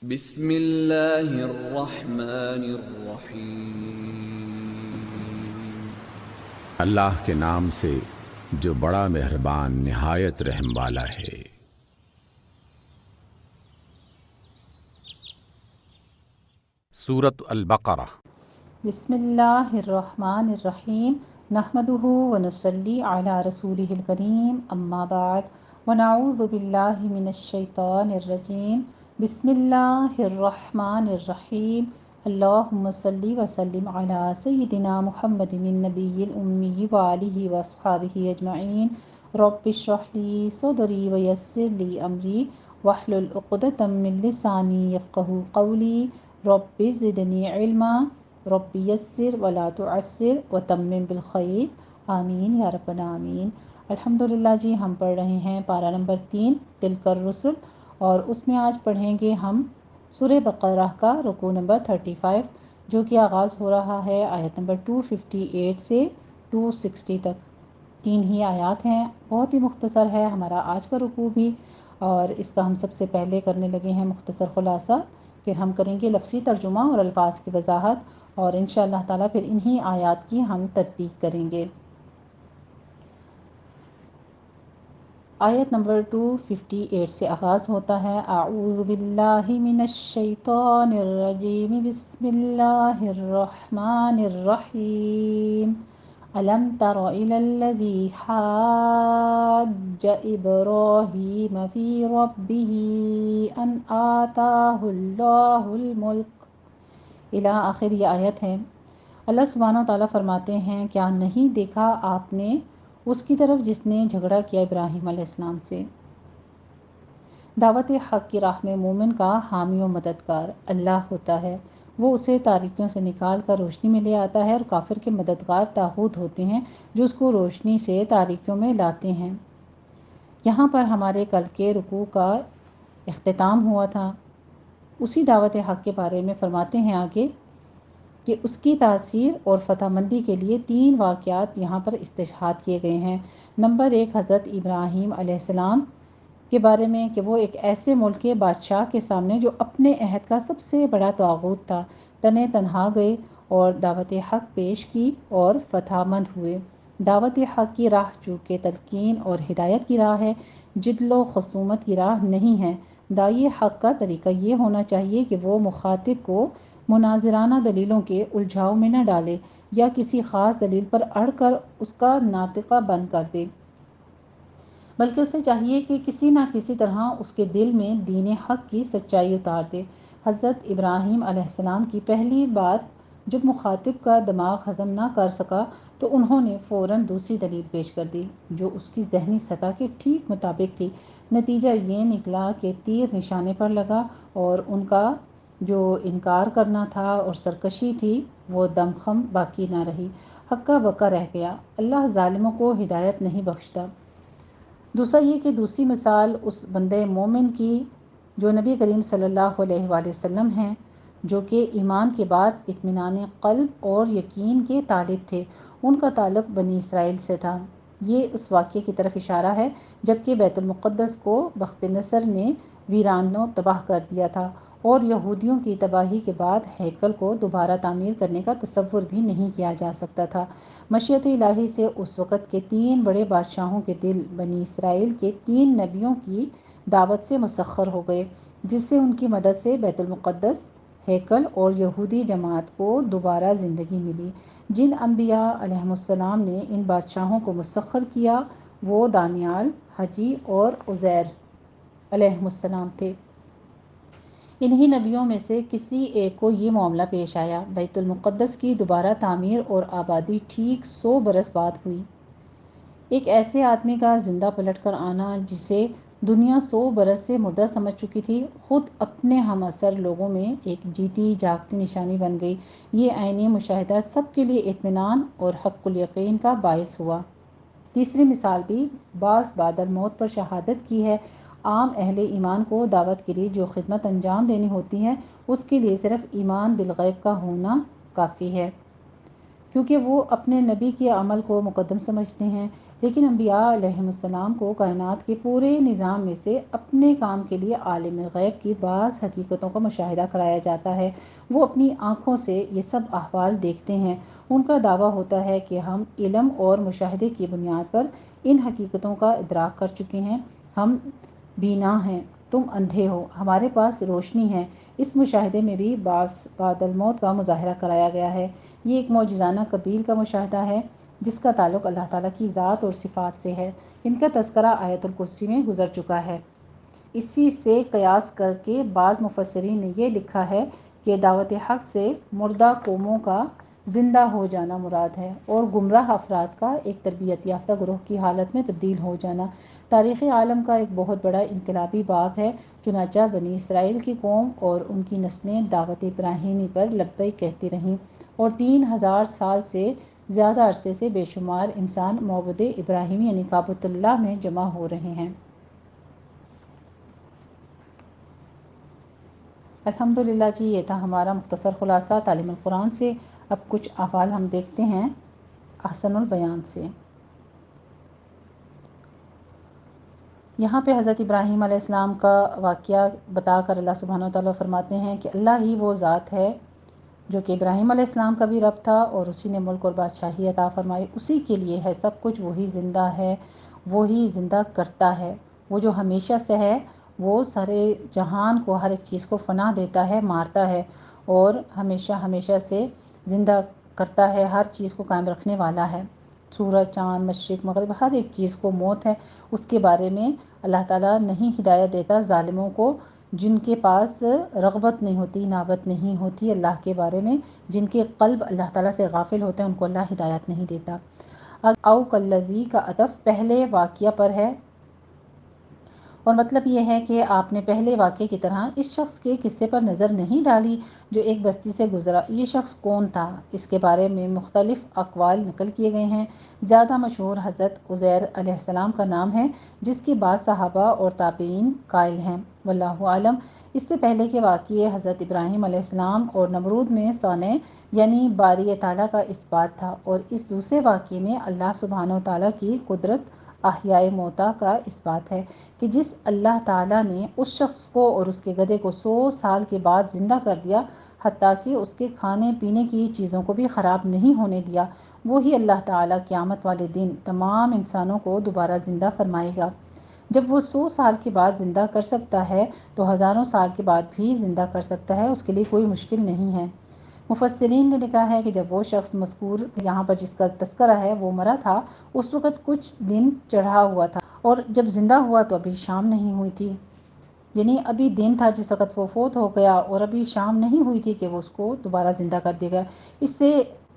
بسم اللہ الرحمن الرحیم۔ اللہ کے نام سے جو بڑا مہربان نہایت رحم والا ہے۔ سورۃ البقرہ۔ بسم اللہ الرحمن الرحیم نحمده ونصلی علی رسولہ الکریم اما بعد ونعوذ باللہ من الشیطان الرجیم بسم اللہ الرحمن الرحیم اللہم صلی وسلم علی سیدنا محمد النبی الامی وآلہ واصحابہ اجمعین رب اشرح لی صدری ویسر لی امری واحلل عقدۃ من لسانی یفقہوا قولی رب زدنی علما رب یسر ولا تعسر وتمم بالخیر آمین یا رب العالمین۔ الحمدللہ جی، ہم پڑھ رہے ہیں پارہ نمبر 3 تلک الرسل، اور اس میں آج پڑھیں گے ہم سورہ بقرہ کا رکوع نمبر 35، جو کہ آغاز ہو رہا ہے آیت نمبر 258 سے 260 تک۔ 3 ہی آیات ہیں، بہت ہی مختصر ہے ہمارا آج کا رکوع بھی، اور اس کا ہم سب سے پہلے کرنے لگے ہیں مختصر خلاصہ، پھر ہم کریں گے لفظی ترجمہ اور الفاظ کی وضاحت، اور انشاءاللہ تعالیٰ پھر انہی آیات کی ہم تطبیق کریں گے۔ آیت نمبر 258 سے آغاز ہوتا ہے، اعوذ باللہ من الشیطان الرجیم بسم اللہ الرحمن الرحیم الم تر الی الذی حاج ابراہیم فی ربہ ان آتاہ اللہ الملک، الی آخر یہ آیت ہے۔ اللہ سبحانہ و تعالیٰ فرماتے ہیں، کیا نہیں دیکھا آپ نے اس کی طرف جس نے جھگڑا کیا ابراہیم علیہ السلام سے۔ دعوت حق کی راہ میں مومن کا حامی و مددگار اللہ ہوتا ہے، وہ اسے تاریکیوں سے نکال کر روشنی میں لے آتا ہے، اور کافر کے مددگار طاغوت ہوتے ہیں جو اس کو روشنی سے تاریکیوں میں لاتے ہیں۔ یہاں پر ہمارے کل کے رکوع کا اختتام ہوا تھا۔ اسی دعوت حق کے بارے میں فرماتے ہیں آگے کہ اس کی تاثیر اور فتح مندی کے لیے 3 واقعات یہاں پر استشہاد کیے گئے ہیں۔ نمبر 1، حضرت ابراہیم علیہ السلام کے بارے میں کہ وہ ایک ایسے ملک کے بادشاہ کے سامنے جو اپنے عہد کا سب سے بڑا طاغوت تھا، تنے تنہا گئے اور دعوت حق پیش کی اور فتح مند ہوئے۔ دعوت حق کی راہ چونکہ تلقین اور ہدایت کی راہ ہے، جدل و خصومت کی راہ نہیں ہے۔ داعی حق کا طریقہ یہ ہونا چاہیے کہ وہ مخاطب کو مناظرانہ دلیلوں کے الجھاؤ میں نہ ڈالے یا کسی خاص دلیل پر اڑ کر اس کا ناطقہ بند کر دے، بلکہ اسے چاہیے کہ کسی نہ کسی طرح اس کے دل میں دین حق کی سچائی اتار دے۔ حضرت ابراہیم علیہ السلام کی پہلی بات جب مخاطب کا دماغ ہضم نہ کر سکا تو انہوں نے فوراً دوسری دلیل پیش کر دی جو اس کی ذہنی سطح کے ٹھیک مطابق تھی۔ نتیجہ یہ نکلا کہ تیر نشانے پر لگا، اور ان کا جو انکار کرنا تھا اور سرکشی تھی وہ دمخم باقی نہ رہی، ہکا بکا رہ گیا۔ اللہ ظالموں کو ہدایت نہیں بخشتا۔ دوسرا یہ کہ دوسری مثال اس بندے مومن کی جو نبی کریم صلی اللہ علیہ وآلہ وسلم ہیں، جو کہ ایمان کے بعد اطمینان قلب اور یقین کے طالب تھے، ان کا تعلق بنی اسرائیل سے تھا۔ یہ اس واقعے کی طرف اشارہ ہے جبکہ بیت المقدس کو بخت نصر نے ویران و تباہ کر دیا تھا، اور یہودیوں کی تباہی کے بعد ہیکل کو دوبارہ تعمیر کرنے کا تصور بھی نہیں کیا جا سکتا تھا۔ مشیت الہی سے اس وقت کے 3 بڑے بادشاہوں کے دل بنی اسرائیل کے 3 نبیوں کی دعوت سے مسخر ہو گئے، جس سے ان کی مدد سے بیت المقدس، ہیکل اور یہودی جماعت کو دوبارہ زندگی ملی۔ جن انبیاء علیہم السلام نے ان بادشاہوں کو مسخر کیا وہ دانیال، حجی اور عزیر علیہم السلام تھے۔ انہی نبیوں میں سے کسی ایک کو یہ معاملہ پیش آیا۔ بیت المقدس کی دوبارہ تعمیر اور آبادی ٹھیک 100 برس بعد ہوئی۔ ایک ایسے آدمی کا زندہ پلٹ کر آنا جسے دنیا 100 برس سے مردہ سمجھ چکی تھی، خود اپنے ہم عصر لوگوں میں ایک جیتی جاگتی نشانی بن گئی۔ یہ عینی مشاہدہ سب کے لیے اطمینان اور حق الیقین کا باعث ہوا۔ تیسری مثال بھی بعض بعد الموت پر شہادت کی ہے۔ عام اہل ایمان کو دعوت کے لیے جو خدمت انجام دینی ہوتی ہے، اس کے لیے صرف ایمان بالغیب کا ہونا کافی ہے۔ کیونکہ وہ اپنے نبی کے عمل کو مقدم سمجھتے ہیں، لیکن انبیاء علیہم السلام کو کائنات کے پورے نظام میں سے اپنے کام کے لیے عالم غیب کی بعض حقیقتوں کا مشاہدہ کرایا جاتا ہے۔ وہ اپنی آنکھوں سے یہ سب احوال دیکھتے ہیں۔ ان کا دعویٰ ہوتا ہے کہ ہم علم اور مشاہدے کی بنیاد پر ان حقیقتوں کا ادراک کر چکے ہیں۔ ہم بینا ہیں، تم اندھے ہو، ہمارے پاس روشنی ہے۔ اس مشاہدے میں بھی بعد الموت کا مظاہرہ کرایا گیا ہے۔ یہ ایک معجزانہ قبیل کا مشاہدہ ہے جس کا تعلق اللہ تعالیٰ کی ذات اور صفات سے ہے۔ ان کا تذکرہ آیت الکرسی میں گزر چکا ہے۔ اسی سے قیاس کر کے بعض مفسرین نے یہ لکھا ہے کہ دعوت حق سے مردہ قوموں کا زندہ ہو جانا مراد ہے اور گمراہ افراد کا ایک تربیت یافتہ گروہ کی حالت میں تبدیل ہو جانا۔ تاریخ عالم کا ایک بہت بڑا انقلابی باب ہے۔ چنانچہ بنی اسرائیل کی قوم اور ان کی نسلیں دعوت ابراہیمی پر لبیک کہتی رہیں اور 3000 سال سے زیادہ عرصے سے بے شمار انسان معبد ابراہیم یعنی کعبۃ اللہ میں جمع ہو رہے ہیں۔ الحمدللہ جی، یہ تھا ہمارا مختصر خلاصہ تعلیم القرآن سے۔ اب کچھ احوال ہم دیکھتے ہیں احسن البیان سے۔ یہاں پہ حضرت ابراہیم علیہ السلام کا واقعہ بتا کر اللہ سبحانہ وتعالیٰ فرماتے ہیں کہ اللہ ہی وہ ذات ہے جو کہ ابراہیم علیہ السلام کا بھی رب تھا اور اسی نے ملک اور بادشاہی عطا فرمائی، اسی کے لیے ہے سب کچھ، وہی زندہ ہے، وہی زندہ کرتا ہے، وہ جو ہمیشہ سے ہے، وہ سارے جہان کو، ہر ایک چیز کو فنا دیتا ہے، مارتا ہے اور ہمیشہ سے زندہ کرتا ہے، ہر چیز کو قائم رکھنے والا ہے۔ سورج، چاند، مشرق، مغرب، ہر ایک چیز کو موت ہے، اس کے بارے میں اللہ تعالیٰ نہیں ہدایت دیتا ظالموں کو، جن کے پاس رغبت نہیں ہوتی، نابت نہیں ہوتی اللہ کے بارے میں، جن کے قلب اللہ تعالیٰ سے غافل ہوتے ہیں، ان کو اللہ ہدایت نہیں دیتا۔ او کالذی کا عطف پہلے واقعہ پر ہے اور مطلب یہ ہے کہ آپ نے پہلے واقعے کی طرح اس شخص کے قصے پر نظر نہیں ڈالی جو ایک بستی سے گزرا۔ یہ شخص کون تھا؟ اس کے بارے میں مختلف اقوال نقل کیے گئے ہیں۔ زیادہ مشہور حضرت عزیر علیہ السلام کا نام ہے، جس کی بعض صحابہ اور تابعین قائل ہیں، واللہ عالم۔ اس سے پہلے کے واقعے حضرت ابراہیم علیہ السلام اور نمرود میں صانع یعنی باری تعالیٰ کا اس بات تھا، اور اس دوسرے واقعے میں اللہ سبحانہ وتعالیٰ کی قدرت احیاء موتا کا اس بات ہے کہ جس اللہ تعالیٰ نے اس شخص کو اور اس کے گدھے کو 100 سال کے بعد زندہ کر دیا، حتیٰ کہ اس کے کھانے پینے کی چیزوں کو بھی خراب نہیں ہونے دیا، وہی اللہ تعالیٰ قیامت والے دن تمام انسانوں کو دوبارہ زندہ فرمائے گا۔ جب وہ 100 سال کے بعد زندہ کر سکتا ہے تو ہزاروں سال کے بعد بھی زندہ کر سکتا ہے، اس کے لیے کوئی مشکل نہیں ہے۔ مفسرین نے لکھا ہے کہ جب وہ شخص مذکور یہاں پر جس کا تذکرہ ہے وہ مرا تھا، اس وقت کچھ دن چڑھا ہوا تھا، اور جب زندہ ہوا تو ابھی شام نہیں ہوئی تھی، یعنی ابھی دن تھا جس وقت وہ فوت ہو گیا اور ابھی شام نہیں ہوئی تھی کہ وہ اس کو دوبارہ زندہ کر دیا گیا۔ اس سے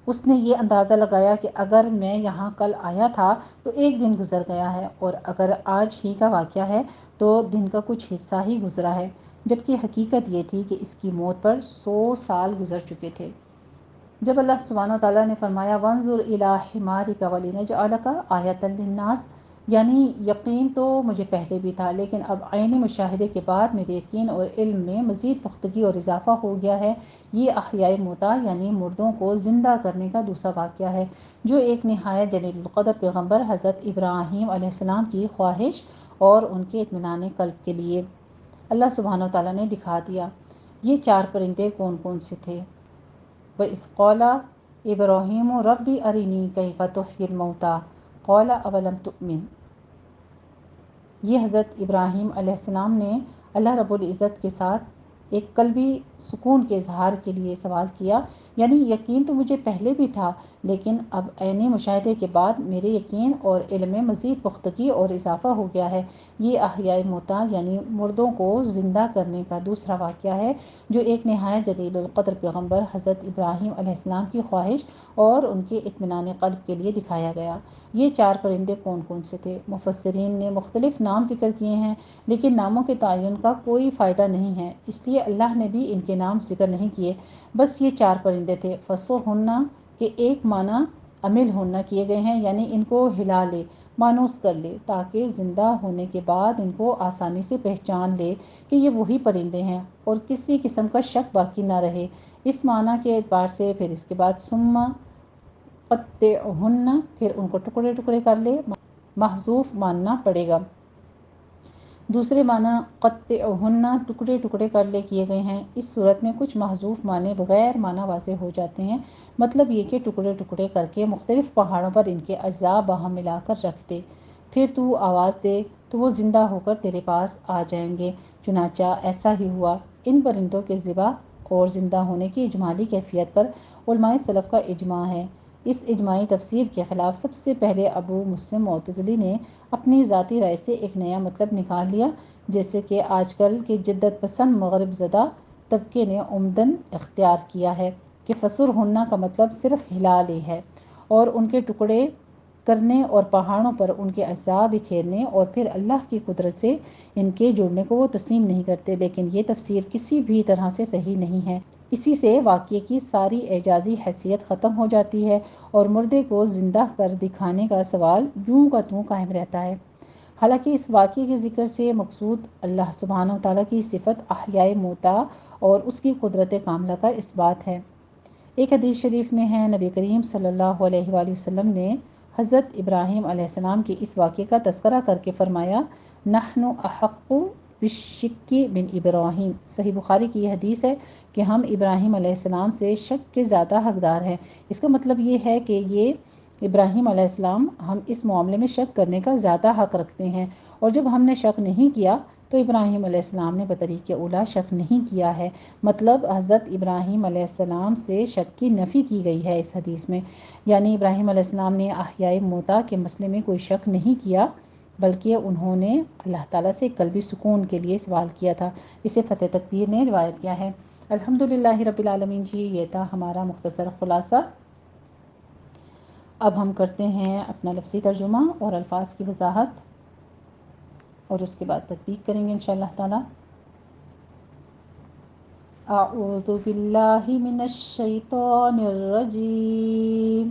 اس نے یہ اندازہ لگایا کہ اگر میں یہاں کل آیا تھا تو ایک دن گزر گیا ہے، اور اگر آج ہی کا واقعہ ہے تو دن کا کچھ حصہ ہی گزرا ہے، جبکہ حقیقت یہ تھی کہ اس کی موت پر 100 سال گزر چکے تھے۔ جب اللہ سبحانہ وتعالیٰ نے فرمایا وانظر الی حمارک ولنجعلک آیۃ للناس، یعنی یقین تو مجھے پہلے بھی تھا، لیکن اب عینی مشاہدے کے بعد میرے یقین اور علم میں مزید پختگی اور اضافہ ہو گیا ہے۔ یہ احیاء موتا یعنی مردوں کو زندہ کرنے کا دوسرا واقعہ ہے، جو ایک نہایت جلیل القدر پیغمبر حضرت ابراہیم علیہ السلام کی خواہش اور ان کے اطمینان قلب کے لیے اللہ سبحانہ وتعالیٰ نے دکھا دیا۔ یہ 4 پرندے کون کون سے تھے؟ وَإِذْ قَالَ إِبْرَاهِيمُ رَبِّ أَرِنِي كَيْفَ تُحْيِي الْمَوْتَىٰ قَالَ أَوَلَمْ تُؤْمِنْ۔ یہ حضرت ابراہیم علیہ السلام نے اللہ رب العزت کے ساتھ ایک قلبی سکون کے اظہار کے لیے سوال کیا، یعنی یقین تو مجھے پہلے بھی تھا، لیکن اب عینی مشاہدے کے بعد میرے یقین اور علم میں مزید پختگی اور اضافہ ہو گیا ہے۔ یہ احیاء موتا یعنی مردوں کو زندہ کرنے کا دوسرا واقعہ ہے، جو ایک نہایت جلیل القدر پیغمبر حضرت ابراہیم علیہ السلام کی خواہش اور ان کے اطمینان قلب کے لیے دکھایا گیا۔ یہ 4 پرندے کون کون سے تھے؟ مفسرین نے مختلف نام ذکر کیے ہیں، لیکن ناموں کے تعین کا کوئی فائدہ نہیں ہے، اس لیے اللہ نے بھی ان کے نام ذکر نہیں کیے، بس یہ 4 پرندے تھے۔ فَصُرْهُنَّ کے ایک معنی عمل ہونا کیے گئے ہیں، یعنی ان کو ہلا لے، مانوس کر لے، تاکہ زندہ ہونے کے بعد ان کو آسانی سے پہچان لے کہ یہ وہی پرندے ہیں اور کسی قسم کا شک باقی نہ رہے۔ اس معنی کے اعتبار سے پھر اس کے بعد ثم قطعہن پھر ان کو ٹکڑے ٹکڑے کر لے، محذوف ماننا پڑے گا۔ دوسرے معنی قطعہن ٹکڑے ٹکڑے کر لے کیے گئے ہیں۔ اس صورت میں کچھ محذوف معنی بغیر معنی واضح ہو جاتے ہیں، مطلب یہ کہ ٹکڑے ٹکڑے کر کے مختلف پہاڑوں پر ان کے اجزاء باہم ملا کر رکھ دے، پھر تو آواز دے تو وہ زندہ ہو کر تیرے پاس آ جائیں گے۔ چنانچہ ایسا ہی ہوا۔ ان پرندوں کے ذبح اور زندہ ہونے کی اجمالی کیفیت پر علماء سلف کا اجماع ہے۔ اس اجماعی تفسیر کے خلاف سب سے پہلے ابو مسلم معتزلی نے اپنی ذاتی رائے سے ایک نیا مطلب نکال لیا، جیسے کہ آج کل کے جدت پسند مغرب زدہ طبقے نے عمدن اختیار کیا ہے کہ فسرہن کا مطلب صرف ہلا لے ہے، اور ان کے ٹکڑے کرنے اور پہاڑوں پر ان کے اجزاء بکھیرنے اور پھر اللہ کی قدرت سے ان کے جوڑنے کو وہ تسلیم نہیں کرتے، لیکن یہ تفسیر کسی بھی طرح سے صحیح نہیں ہے۔ اسی سے واقعے کی ساری اعجازی حیثیت ختم ہو جاتی ہے اور مردے کو زندہ کر دکھانے کا سوال یوں کا توں قائم رہتا ہے۔ حالانکہ اس واقعے کے ذکر سے مقصود اللہ سبحانہ وتعالیٰ کی صفت احیاء موتا اور اس کی قدرت کاملہ کا اثبات ہے۔ ایک حدیث شریف میں ہے، نبی کریم صلی اللہ علیہ وآلہ وسلم نے حضرت ابراہیم علیہ السلام کے اس واقعے کا تذکرہ کر کے فرمایا، نحن احق بالشک من ابراہیم۔ صحیح بخاری کی یہ حدیث ہے کہ ہم ابراہیم علیہ السلام سے شک کے زیادہ حقدار ہیں۔ اس کا مطلب یہ ہے کہ یہ ابراہیم علیہ السلام ہم اس معاملے میں شک کرنے کا زیادہ حق رکھتے ہیں، اور جب ہم نے شک نہیں کیا تو ابراہیم علیہ السلام نے بطریق اولا شک نہیں کیا ہے۔ مطلب حضرت ابراہیم علیہ السلام سے شک کی نفی کی گئی ہے اس حدیث میں، یعنی ابراہیم علیہ السلام نے احیاء موتا کے مسئلے میں کوئی شک نہیں کیا، بلکہ انہوں نے اللہ تعالیٰ سے قلبی سکون کے لیے سوال کیا تھا۔ اسے فتح تقدیر نے روایت کیا ہے۔ الحمدللہ رب العالمین جی، یہ تھا ہمارا مختصر خلاصہ۔ اب ہم کرتے ہیں اپنا لفظی ترجمہ اور الفاظ کی وضاحت، اور اس کے بعد تطبیق کریں گے انشاءاللہ تعالی۔ اعوذ باللہ من الشیطان الرجیم،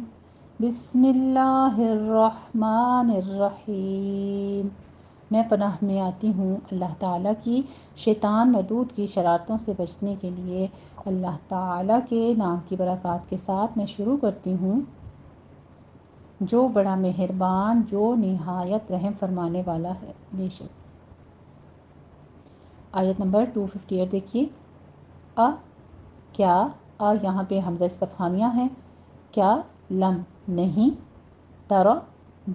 بسم اللہ الرحمن الرحیم۔ میں پناہ میں آتی ہوں اللہ تعالیٰ کی شیطان مردود کی شرارتوں سے بچنے کے لیے۔ اللہ تعالیٰ کے نام کی برکات کے ساتھ میں شروع کرتی ہوں، جو بڑا مہربان، جو نہایت رحم فرمانے والا ہے، بے شک۔ آیت نمبر 258 دیکھیے۔ کیا، یہاں پہ حمزہ استفہامیہ ہے، کیا لم نہیں، ترا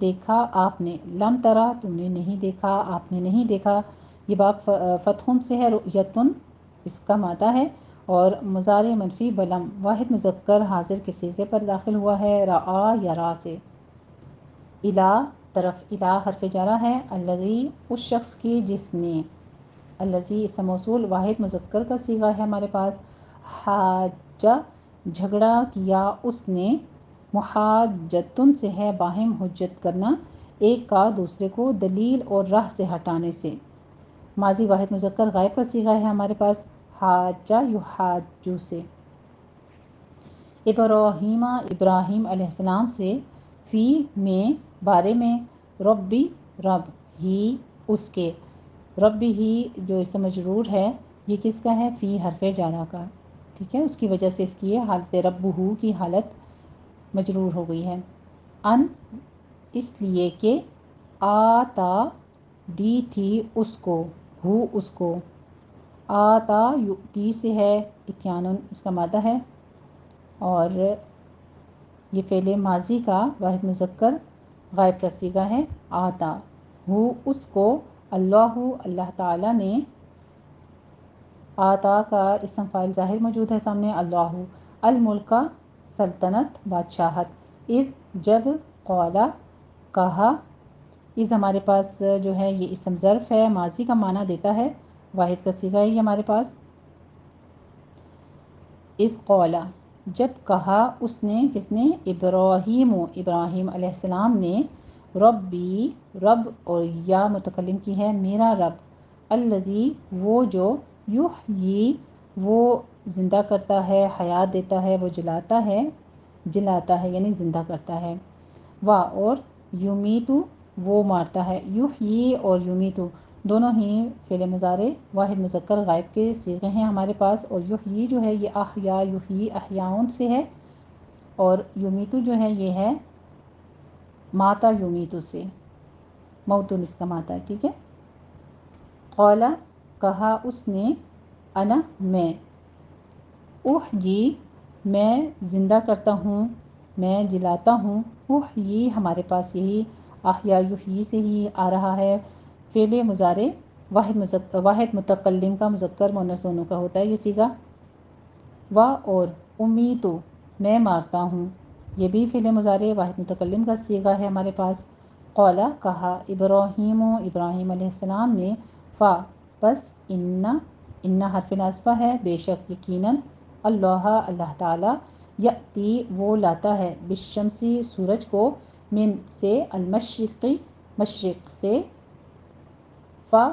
دیکھا آپ نے، لم ترا تم نے نہیں دیکھا، آپ نے نہیں دیکھا۔ یہ باب فتحن سے ہے، رؤیتن اس کا مادہ ہے، اور مضارع منفی بلم واحد مذکر حاضر کے صیغے پر داخل ہوا ہے، رعا یا را سے۔ الا طرف، الا حرف جارہ ہے، الذی اس شخص کی جس نے، الذی اسم موصول واحد مذکر کا صیغہ ہے ہمارے پاس، حاجہ جھگڑا کیا اس نے، محاجتن سے ہے باہم حجت کرنا، ایک کا دوسرے کو دلیل اور راہ سے ہٹانے سے۔ ماضی واحد مذکر غائب کا صیغہ ہے ہمارے پاس، حاجہ یحاجو سے۔ ابراہیم ابراہیم علیہ السلام سے، فی میں بارے میں، ربی رب، ہی اس کے، ربی ہی جو اسم مجرور ہے یہ کس کا ہے، فی حرف جارہ کا، ٹھیک ہے، اس کی وجہ سے اس کی یہ حالت ربہ کی حالت مجرور ہو گئی ہے۔ ان اس لیے کہ، آتا دی تھی اس کو، ہو اس کو، آتا یؤتی سے ہے، اتیانن اس کا مادہ ہے، اور یہ فعل ماضی کا واحد مذکر غائب کا صیغہ ہے، آتا، ہو اس کو، اللہ اللہ تعالیٰ نے، آتا کا اسم فاعل ظاہر موجود ہے سامنے، اللہ، الملک سلطنت بادشاہت، اذ جب، قولا کہا، اذ ہمارے پاس جو ہے یہ اسم ظرف ہے، ماضی کا معنی دیتا ہے، واحد کا صیغہ ہے یہ ہمارے پاس، اذ قولا جب کہا اس نے، کس نے، ابراہیم ابراہیم علیہ السلام نے، ربی رب، اور یا متکلم کی ہے میرا رب، الذی وہ جو، یحیی وہ زندہ کرتا ہے، حیات دیتا ہے، وہ جلاتا ہے یعنی زندہ کرتا ہے، اور یمیتو وہ مارتا ہے، یحیی اور یمیتو دونوں ہی فعل مضارع واحد مذکر غائب کے صیغے ہیں ہمارے پاس، اور یحیی جو ہے یہ احیا یحیی احیاؤن سے ہے، اور یمیتو جو ہے یہ ہے ماتا یمیتو سے، موتن اس کا ماتا ہے، ٹھیک ہے۔ قال کہا اس نے، انا میں، احیی میں زندہ کرتا ہوں، میں جلاتا ہوں، احیی ہمارے پاس یہی احیا یحیی سے ہی آ رہا ہے، فعل مضارع واحد متکلم کا مذکر مؤنث دونوں کا ہوتا ہے یہ صیغہ۔ و اور امیتو میں مارتا ہوں، یہ بھی فعل مضارع واحد متکلم کا صیغہ ہے ہمارے پاس۔ قولا کہا، ابراہیم ابراہیم علیہ السلام نے، فا بس، ان حرف ناصبہ ہے، بے شک یقیناً، اللہ اللہ تعالی، یأتی وہ لاتا ہے، بالشمسی سورج کو، من سے، المشرقی مشرق سے، فا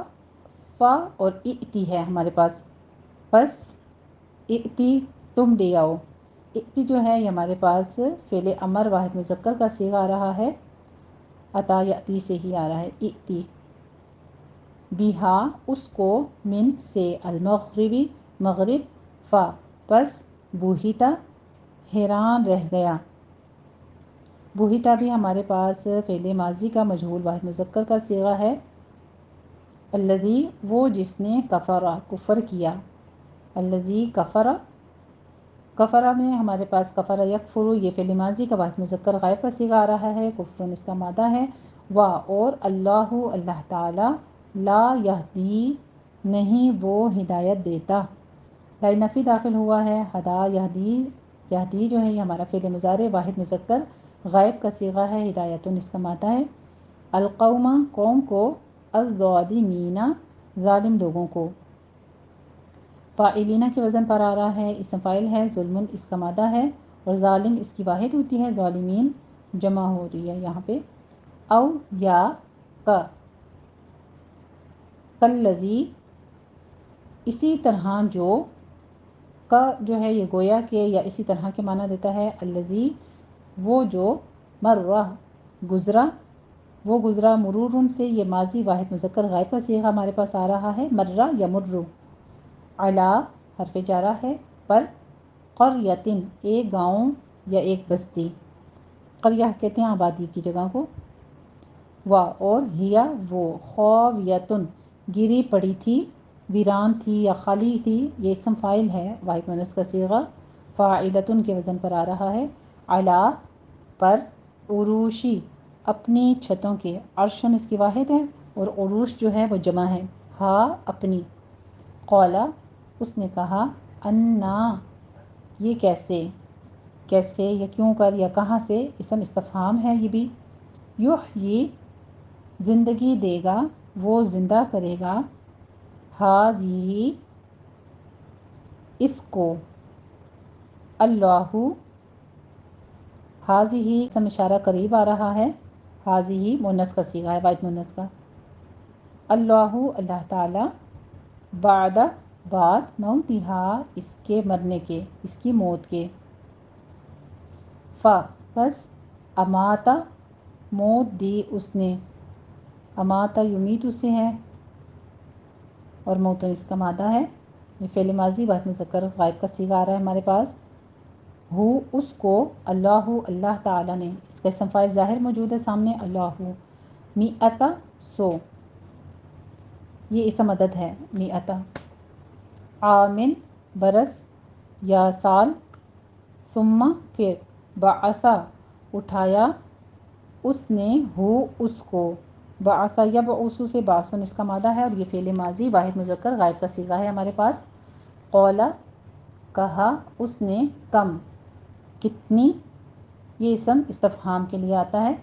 اور ائتی ہے ہمارے پاس، پس ائتی تم لے آؤ، ائتی جو ہے یہ ہمارے پاس فعل امر واحد مذکر کا صیغہ آ رہا ہے، عطا یأتی سے ہی آ رہا ہے، ائتی بیہا اس کو، من سے، المغربی مغرب، فا پس، بوہیتا حیران رہ گیا، بوہیتا بھی ہمارے پاس فعل ماضی کا مجہول واحد مذکر کا صیغہ ہے، الذی وہ جس نے، کفرا کفر کیا، الذی کفرا، کفرا میں ہمارے پاس کفر یکفر، یہ فعل ماضی کا واحد مذکر غائب کا صیغہ آ رہا ہے، کفرن اس کا مادہ ہے، و اور اللہ اللہ تعالی، لا یہدی نہیں وہ ہدایت دیتا، لا نفی داخل ہوا ہے، ہدا یہدی، یہدی جو ہے یہ ہمارا فعل مضارع واحد مذکر غائب کا صیغہ ہے، ہدایتن اس کا مادہ ہے، القوم قوم کو، الظالمین ظالم لوگوں کو، فاعلین کے وزن پر آ رہا ہے، اسم فاعل ہے، ظلم اس کا مادہ ہے، اور ظالم اس کی واحد ہوتی ہے، ظالمین جمع ہو رہی ہے یہاں پہ، او یا کا، کالذی اسی طرح جو، کا جو ہے یہ گویا کہ یا اسی طرح کے معنی دیتا ہے، الذی وہ جو، مرہ گزرا، وہ گزرا، مرورن سے، یہ ماضی واحد مذکر غائب کا صیغہ ہمارے پاس آ رہا ہے، مرہ یا مرو، علا حرف جارہ ہے، پر، قریتن ایک گاؤں یا ایک بستی، قریہ کہتے ہیں آبادی کی جگہ کو، و اور ہیا وہ، خاویتن گری پڑی تھی، ویران تھی یا خالی تھی، یہ اسم فاعل ہے واحد مؤنث کا صیغہ، فاعلتن کے وزن پر آ رہا ہے، علا پر، عروشی اپنی چھتوں کے، عرشن اس کی واحد ہے، اور عروش جو ہے وہ جمع ہے، ہاں اپنی، قولا اس نے کہا، انا یہ کیسے، کیسے یا کیوں کر یا کہاں سے، اسم استفہام ہے یہ بھی، یحیی زندگی دے گا، وہ زندہ کرے گا، ہاذی اس کو، اللہ ہاذی اسم اشارہ قریب آ رہا ہے، ہاذی مؤنث کا صیغہ ہے واحد مؤنث کا، اللہ اللہ تعالی، بعد بعد، موتہا اس کے مرنے کے، اس کی موت کے، فا بس، اماتا موت دی اس نے، اماتا یمیت سے ہے، اور موتن اس کا مادہ ہے، یہ فعل ماضی واحد مذکر غائب کا صیغہ آ رہا ہے ہمارے پاس، ہو اس کو، اللہ اللہ تعالی نے، اس کا اسم فاعل ظاہر موجود ہے سامنے، اللہ، میعتا سو، یہ اسم عدد ہے، میعتا، آمن برس یا سال، ثم پھر، بعثا اٹھایا، اس نے، ہو اس کو، بعث یبعث سے، بعثن اس کا مادہ ہے، اور یہ فعل ماضی واحد مذکر غائب کا صیغہ ہے ہمارے پاس، قولا کہا اس نے، کم کتنی، یہ اسم استفہام کے لیے آتا ہے،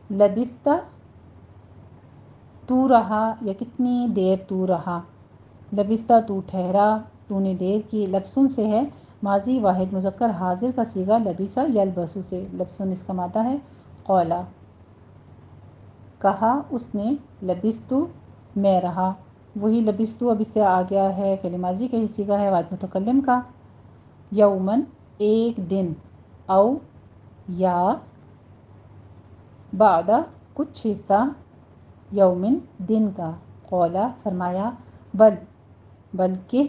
لبثت تو رہا یا کتنی دیر تو رہا، لبثت تو ٹھہرا، تو نے دیر کی، لبسن سے ہے، ماضی واحد مذکر حاضر کا صیغہ، لبث یلبس سے، لبسن اس کا مادہ ہے، قولا کہا اس نے، لبثت میں رہا، وہی لبثت اب اس سے آ گیا ہے، فعل ماضی کا ہی صیغہ ہے واحد متکلم کا، یومن ایک دن، او یا بعد کچھ حصہ، یومن دن کا، قولا فرمایا، بلکہ،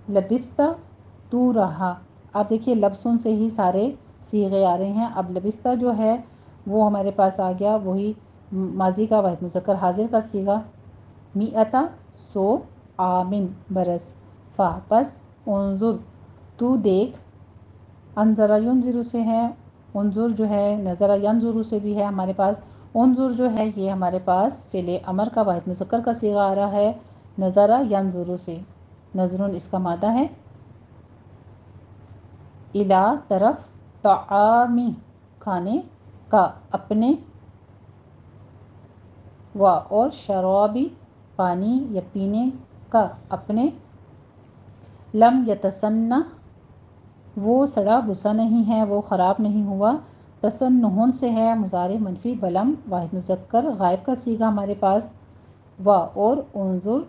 لبثت تو رہا، آپ دیکھیے لبسن سے ہی سارے صیغے آ رہے ہیں. اب لبستہ جو ہے وہ ہمارے پاس آ گیا، وہی ماضی کا واحد مذکر حاضر کا صیغہ. میعتا 100 آمن برس. فا پس انظر تو دیکھ. انظر ینظر سے ہے، انظر جو ہے نظر ینظر سے بھی ہے ہمارے پاس. انظر جو ہے یہ ہمارے پاس فعل امر کا واحد مذکر کا صیغہ آ رہا ہے نظر ینظر سے. نظرن اس کا مادہ ہے. الا طرف، طعامی کھانے کا، اپنے، و اور شرابی پانی یا پینے کا، اپنے. لم یتسنہ وہ سڑا بسا نہیں ہے، وہ خراب نہیں ہوا. تسنہن سے ہے مضارع منفی بلم واحد مذکر غائب کا صیغہ ہمارے پاس. و اور انظر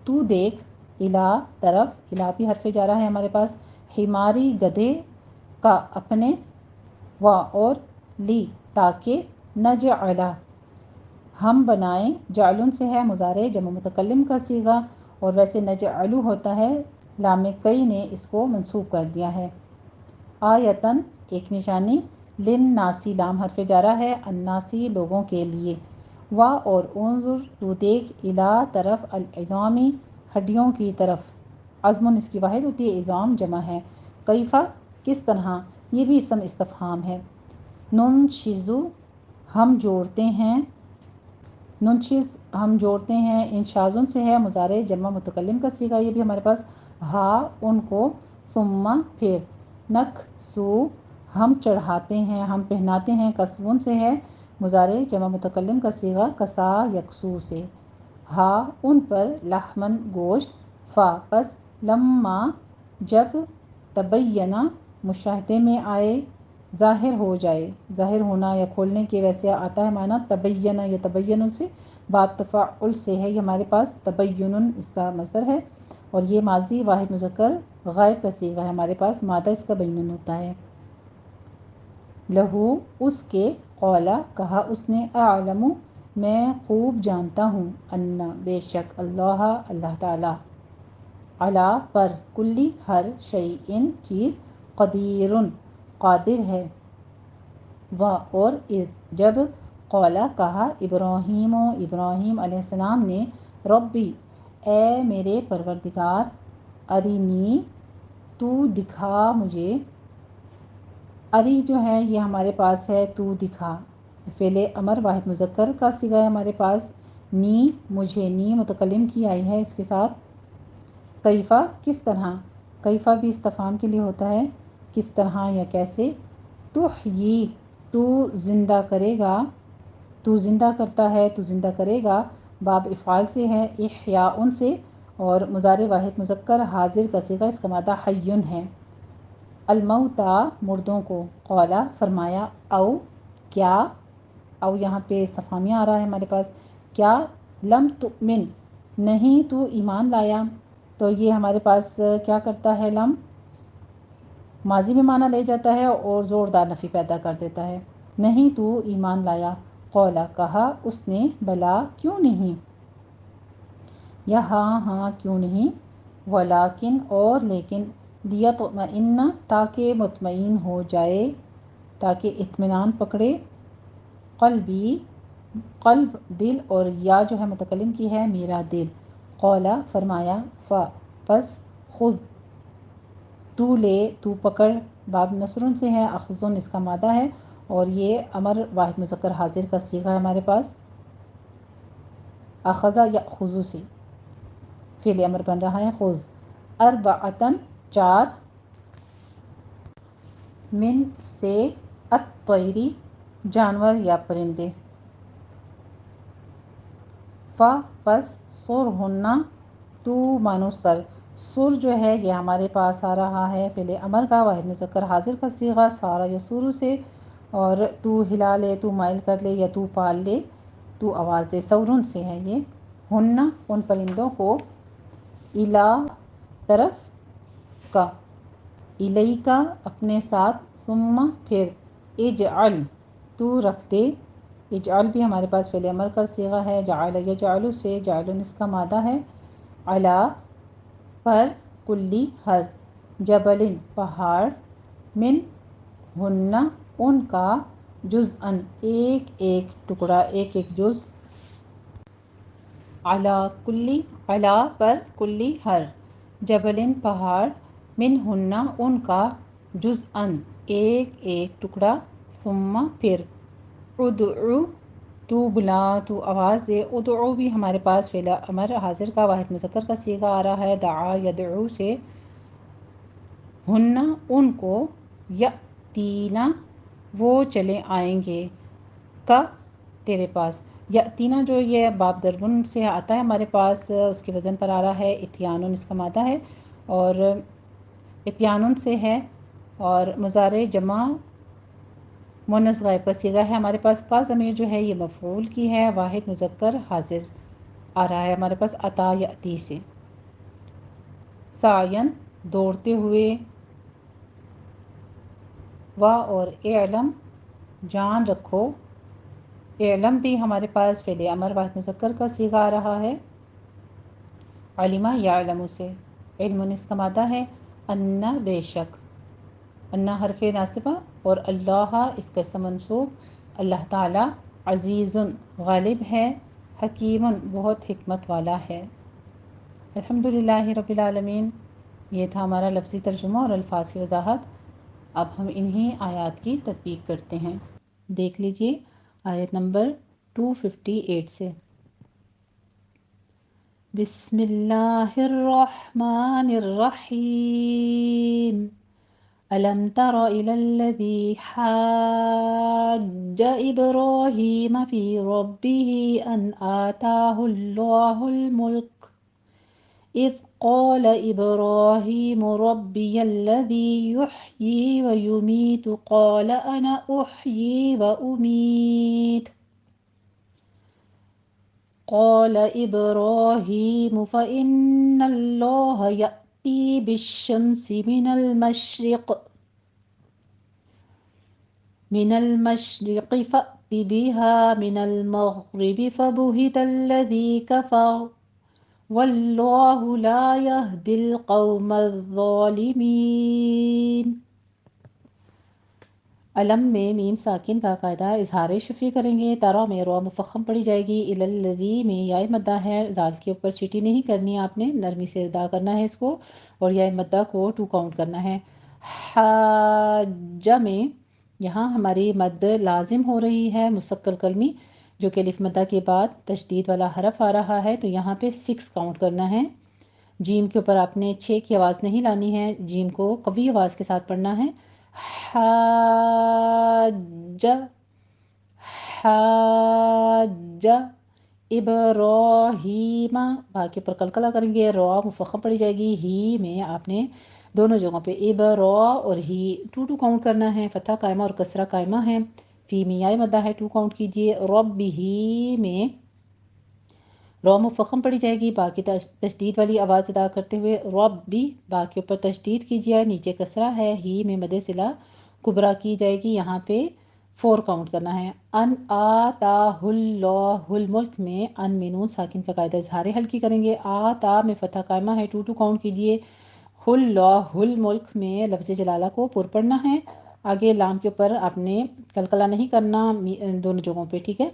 تو دیکھ. الا طرف، الا بھی حرف جارہ ہے ہمارے پاس. حماری گدھے کا، اپنے. و اور لی تاکہ. نجعلہ ہم بنائیں. جعلن سے ہے مضارع جمع متکلم کا صیغہ، اور ویسے نجعلو ہوتا ہے، لام کئی نے اس کو منصوب کر دیا ہے. آیتن ایک نشانی. للناسی لام حرف جارہ ہے، الناسی لوگوں کے لیے. و اور انظر تو دیکھ. الا طرف، العظامی ہڈیوں کی طرف. عظم اس کی واحد ہوتی ہے، عظام جمع ہے. کیفا کس طرح، یہ بھی اسم استفہام ہے. ننشزو ہم جوڑتے ہیں. ننشز ہم جوڑتے ہیں. انشازن سے ہے مضارع جمع متکلم کا صیغہ، یہ بھی ہمارے پاس. ہا ان کو. ثم پھر. نکسو ہم چڑھاتے ہیں، ہم پہناتے ہیں. کسون سے ہے مضارع جمع متکلم کا صیغہ، کسا یکسو سے. ہا ان پر. لحمن گوشت. فا پس. لما جب. تبینہ مشاہدے میں آئے، ظاہر ہو جائے. ظاہر ہونا یا کھولنے کے ویسے آتا ہے معنی. تبینہ یا تبین سے باب تفاعل سے ہے یہ ہمارے پاس. تبین اس کا مصدر ہے، اور یہ ماضی واحد مذکر غائب کا صیغہ ہے ہمارے پاس. مادہ اس کا بینون ہوتا ہے. لہو اس کے. قولا کہا اس نے. اعلم میں خوب جانتا ہوں. انا بے شک. اللہ اللہ تعالی. علی پر. کلی ہر. شیئن چیز. قدیر قادر ہے. و اور جب. قولا کہا. ابراہیم ابراہیم علیہ السلام نے. ربی اے میرے پروردگار. ارینی تو دکھا مجھے. اری جو ہے یہ ہمارے پاس ہے تو دکھا، فعل امر واحد مذکر کا صیغہ ہے ہمارے پاس. نی مجھے. نی متکلم کی آئی ہے اس کے ساتھ. کیفا کس طرح. کیفا بھی استفہام کے لیے ہوتا ہے، کس طرح یا کیسے. تحیی تو زندہ کرے گا. تو زندہ کرتا ہے، تو زندہ کرے گا. باب افعال سے ہے، احیاء سے، اور مضارع واحد مذکر حاضر کا صیغہ، اس کا مادہ حیٌ ہے. الموتا مردوں کو. قولا فرمایا. او کیا. او یہاں پہ استفہامیہ آ رہا ہے ہمارے پاس. کیا. لم تؤمن نہیں تو ایمان لایا. تو یہ ہمارے پاس کیا کرتا ہے. لم ماضی میں معنی لے جاتا ہے اور زوردار نفی پیدا کر دیتا ہے. نہیں تو ایمان لایا. قولا کہا اس نے. بلا کیوں نہیں، یا ہاں ہاں کیوں نہیں. ولیکن اور لیکن. لیطمئن تاکہ مطمئن ہو جائے، تاکہ اطمینان پکڑے. قلبی قلب دل، اور یا جو ہے متکلم کی ہے میرا دل. قولا فرمایا. پس خود تو لے تو پکڑ. باب نصرن سے ہے، اخذن اس کا مادہ ہے، اور یہ امر واحد مذکر حاضر کا صیغہ ہے ہمارے پاس. اخذ یأخذ سے فعل امر بن رہا ہے. خذ. اربعتن چار. من سے. الطیری جانور یا پرندے. فا پس. سرہن تو مانوس کر. سر جو ہے یہ ہمارے پاس آ رہا ہے فعل امر کا واحد مذکر حاضر کا صیغہ، سارا یسورو سے، اور تو ہلا لے، تو مائل کر لے، یا تو پال لے، تو آواز دے. سورن سے ہے یہ. ہن ان پرندوں کو. الا طرف کا. الیکا اپنے ساتھ. ثم پھر. اجعل تو رکھ دے. اجعل بھی ہمارے پاس فعل امر کا صیغہ ہے، جعل یجعل سے. جعل اس کا مادہ ہے. علی پر. کلی ہر. جبل پہاڑ. من ہننا ان کا جزءاً ایک ایک ٹکڑا ایک ایک جز علا کلی علا پر کلی ہر جبلن پہاڑ من ہننا ان کا جزءاً ایک ایک ٹکڑا ثم پھر ادعو تو بلا تو آواز دے ادعو بھی ہمارے پاس فعل امر حاضر کا واحد مذکر کا صیغہ آ رہا ہے دعا یدعو سے ہننا ان کو یاتینا وہ چلے آئیں گے کا تیرے پاس یاتینا جو یہ باب دربن سے آتا ہے ہمارے پاس اس کے وزن پر آ رہا ہے اتیانن اس کا مادہ ہے اور اتیانن سے ہے اور مضارع جمع مؤنث غائب کا صیغہ ہے ہمارے پاس کا ضمیر جو ہے یہ مفعول کی ہے واحد مذکر حاضر آ رہا ہے ہمارے پاس عطا یاتی سے سعین دوڑتے ہوئے و اور اعلم جان رکھو علم بھی ہمارے پاس فعل امر واحد مذکر کا صیغہ آ رہا ہے علمہ یعلم سے علم اس کا مادہ ہے انا بے شک انا حرف ناصبہ اور اللہ اس کا اسم منصوب اللہ تعالی عزیز غالب ہے حکیم بہت حکمت والا ہے الحمدللہ رب العالمین یہ تھا ہمارا لفظی ترجمہ اور الفاظ کی وضاحت اب ہم انہی آیات کی تطبیق کرتے ہیں دیکھ لیجئے آیت نمبر 258 سے بسم اللہ الرحمن الرحیم ألم تر إلى الذي حاج إبراهيم في ربه أن آتاه الله الملك إذ قال إبراهيم ربي الذي يحيي ويميت قال أنا أحيي وأميت قال إبراهيم فإن الله يأتي بالشمس من المشرق فأت بها من المغرب فبهت الذي كفر والله لا يهدي القوم الظالمين علم میں میم ساکن کا قاعدہ اظہار شفیع کریں گے تارا میں رو مفخم پڑی جائے گی الذی میں یا مدہ ہے دال کے اوپر چیٹی نہیں کرنی آپ نے نرمی سے ادا کرنا ہے اس کو اور یا مدہ کو 2 کاؤنٹ کرنا ہے حاجہ میں یہاں ہماری مد لازم ہو رہی ہے مستقل کلمی جو کہ الف مدہ کے بعد تشدید والا حرف آ رہا ہے تو یہاں پہ 6 کاؤنٹ کرنا ہے جیم کے اوپر آپ نے 6 کی آواز نہیں لانی ہے جیم کو قوی آواز کے ساتھ پڑھنا ہے حاج حاج ابراہیم با کے اوپر قلقلہ کریں گے رو مفخم پڑی جائے گی ہی میں آپ نے دونوں جگہوں پہ ابرا اور ہی 2 کاؤنٹ کرنا ہے فتح قائمہ اور کسرہ قائمہ ہے فی میں یا مدہ ہے 2 کاؤنٹ کیجئے رب ہی میں رو مفخم پڑی جائے گی با کی تشدید والی آواز ادا کرتے ہوئے رب بھی با کے اوپر تشدید کیجیے نیچے کسرہ ہے ہی میں مد صلہ کبرا کی جائے گی یہاں پہ 4 کاؤنٹ کرنا ہے ان آتاہ اللہ الملک میں ان میں نون ساکن کا قاعدہ اظہار ہلکی کریں گے آتا میں فتح قائمہ ہے 2 کاؤنٹ کیجیے اللہ الملک میں لفظ جلالہ کو پر پڑھنا ہے آگے لام کے اوپر آپ نے قلقلہ نہیں کرنا دونوں جگہوں پہ ٹھیک ہے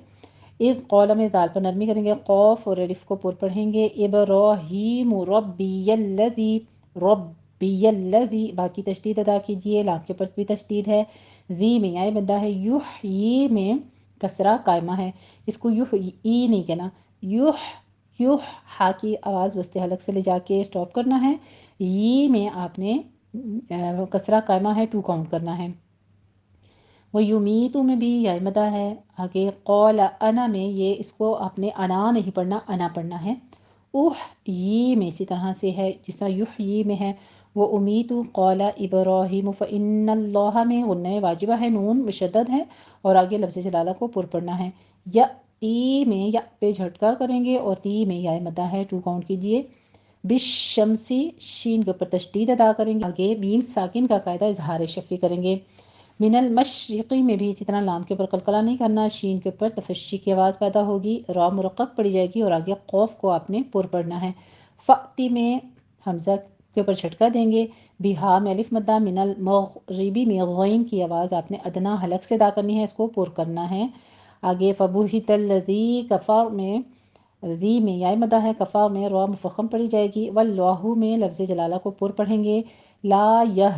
ایک قول میں دال پر نرمی کریں گے قوف اور الف کو پر پڑھیں گے ابراہیم ربی الذی باقی تشدید ادا کیجئے لام کے پر بھی تشدید ہے ذی میں یا بندہ ہے یحیی میں کسرہ قائمہ ہے اس کو یحیی نہیں کہنا یح ہا کی آواز وسط حلق سے لے جا کے سٹاپ کرنا ہے یہ میں آپ نے کسرہ قائمہ ہے 2 کاؤنٹ کرنا ہے وہ یمیتو میں بھی یا مدہ ہے آگے قول انا میں یہ اس کو آپ نے انا نہیں پڑھنا انا پڑھنا ہے یہ میں اسی طرح سے ہے جس طرح یحیی میں ہے وہ امیتو قول ابراہیم فإن اللہ میں غنہ واجبہ ہے نون مشدد ہے اور آگے لفظ جلالہ کو پر پڑھنا ہے یا تی میں یا پہ جھٹکا کریں گے اور تی میں یا مدہ ہے 2 کاؤنٹ کیجئے بالشمسی شین کے اوپر تشدید ادا کریں گے آگے میم ساکن کا قاعدہ اظہار شفیع کریں گے من المشرقی میں بھی اسی طرح لام کے اوپر قلقلہ نہیں کرنا شین کے اوپر تفشی کی آواز پیدا ہوگی را مرقق پڑی جائے گی اور آگے قوف کو آپ نے پر پڑھنا ہے فاتی میں حمزہ کے اوپر چھٹکا دیں گے۔ بہا میں الف مدہ، من المغربی میں غین کی آواز آپ نے ادنا حلق سے ادا کرنی ہے، اس کو پر کرنا ہے۔ آگے فبہت الذی کفر میں ذی میں یا مدہ ہے، کفا میں را مفخم پڑھی جائے گی، واللہ میں لفظ جلالہ کو پر پڑھیں گے۔ لا یہ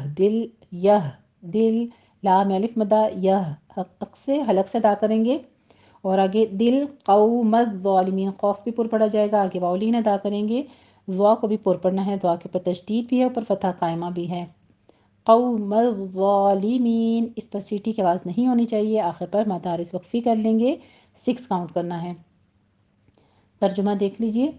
دل لا میں الف مدہ، یہ حق سے حلق سے ادا کریں گے۔ اور آگے دل قوم الظالمین، قوف بھی پر پڑھا جائے گا، آگے واؤلین ادا کریں گے، ضا کو بھی پر پڑھنا ہے، ضا کے اوپر تشدید بھی ہے، اوپر فتح قائمہ بھی ہے۔ قوم الظالمین، اس پر سیٹی کی آواز نہیں ہونی چاہیے، آخر پر مد عارض وقفی کر لیں گے، 6 کاؤنٹ کرنا ہے۔ ترجمہ دیکھ لیجئے۔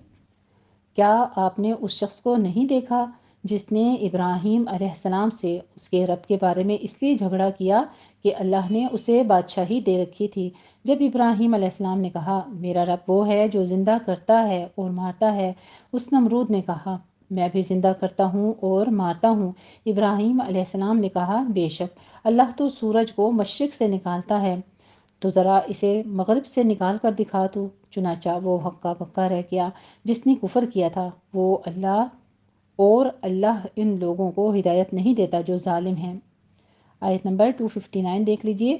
کیا آپ نے اس شخص کو نہیں دیکھا جس نے ابراہیم علیہ السلام سے اس کے رب کے بارے میں اس لیے جھگڑا کیا کہ اللہ نے اسے بادشاہی دے رکھی تھی؟ جب ابراہیم علیہ السلام نے کہا میرا رب وہ ہے جو زندہ کرتا ہے اور مارتا ہے، اس نمرود نے کہا میں بھی زندہ کرتا ہوں اور مارتا ہوں۔ ابراہیم علیہ السلام نے کہا بے شک اللہ تو سورج کو مشرق سے نکالتا ہے، تو ذرا اسے مغرب سے نکال کر دکھا تو۔ چنانچہ وہ ہکا بکا رہ گیا جس نے کفر کیا تھا، اور اللہ ان لوگوں کو ہدایت نہیں دیتا جو ظالم ہیں۔ آیت نمبر 259 دیکھ لیجئے۔